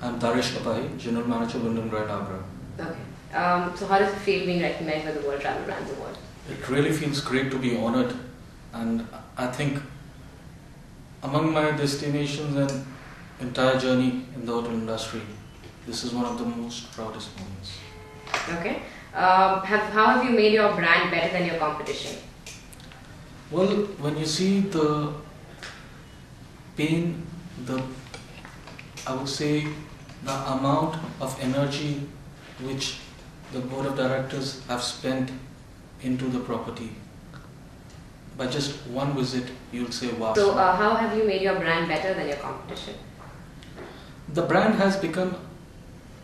I'm Daresh Kapahi, General Manager, Wyndham Grand Agra. Okay. So how does it feel being recognized by the World Travel Brands Award? It really feels great to be honored, and I think among my destinations and entire journey in the hotel industry, this is one of the most proudest moments. Okay. How have you made your brand better than your competition? Well, when you see the pain, I would say the amount of energy which the board of directors have spent into the property, by just one visit, you'll say wow. So how have you made your brand better than your competition? The brand has become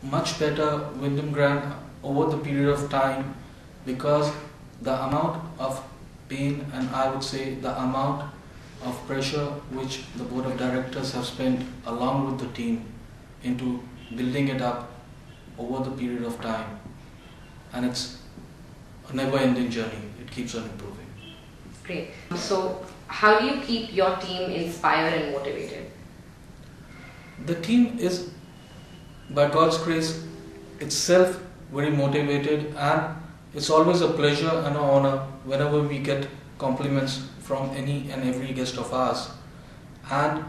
much better, Wyndham Grand, over the period of time, because the amount of pain and I would say the amount of pressure which the board of directors have spent along with the team into building it up over the period of time, and it's a never-ending journey. It keeps on improving. Great. So how do you keep your team inspired and motivated? The team is, by God's grace, itself very motivated, and it's always a pleasure and an honor whenever we get compliments from any and every guest of ours. And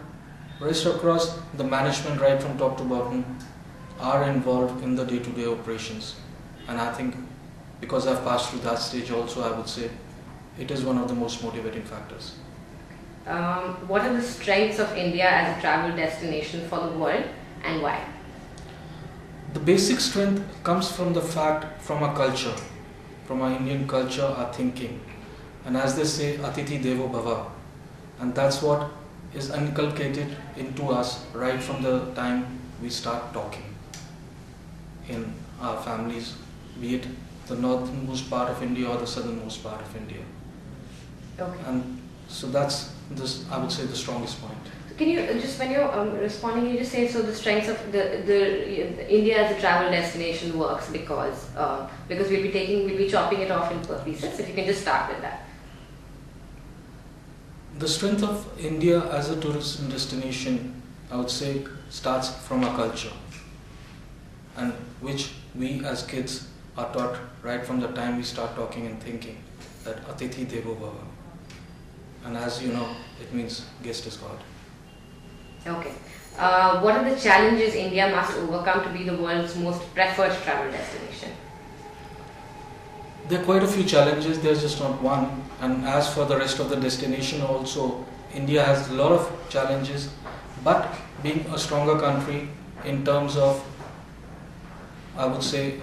rest across the management, right from top to bottom, are involved in the day-to-day operations. And I think because I've passed through that stage also, I would say it is one of the most motivating factors. What are the strengths of India as a travel destination for the world, and why? The basic strength comes from the fact, from our culture, from our Indian culture, our thinking. And as they say, Atithi Devo Bhava. And that's what is inculcated into us right from the time we start talking in our families, be it the northernmost part of India or the southernmost part of India. Okay. And so that's I would say, the strongest point. Can you just, when you're responding, you just say, so the strengths of the India as a travel destination works because we'll be chopping it off in pieces. If you can just start with that. The strength of India as a tourism destination, I would say, starts from our culture, and which we as kids are taught right from the time we start talking and thinking, that Atithi Devo Bhava. And as you know, it means guest is God. Okay. What are the challenges India must overcome to be the world's most preferred travel destination? There are quite a few challenges, there's just not one. And as for the rest of the destination also, India has a lot of challenges, but being a stronger country in terms of, I would say,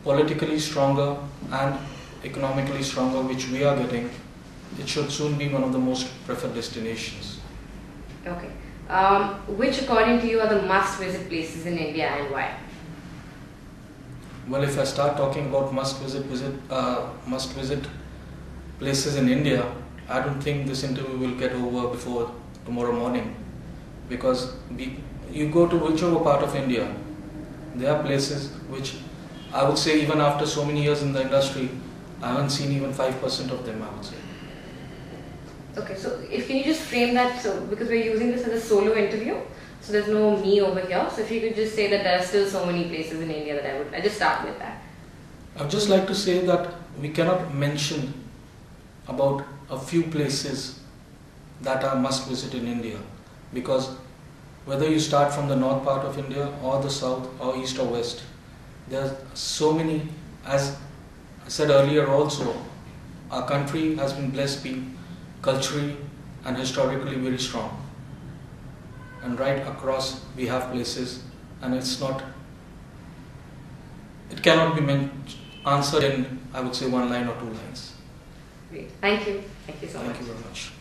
politically stronger and economically stronger, which we are getting, it should soon be one of the most preferred destinations. Okay. Which according to you are the must-visit places in India, and why? Well, if I start talking about must-visit places in India, I don't think this interview will get over before tomorrow morning, because you go to whichever part of India, there are places which I would say even after so many years in the industry, I haven't seen even 5% of them, I would say. Okay, so can you just frame that, so because we're using this as a solo interview, so there's no me over here, so if you could just say that there are still so many places in India that I just start with that. I would just like to say that we cannot mention about a few places that are must visit in India, because whether you start from the north part of India or the south or east or west, there are so many. As I said earlier also, our country has been blessed being culturally and historically very strong, and right across we have places, and it cannot be answered in, I would say, one line or two lines. Great. Thank you. Thank you so much. Thank you very much.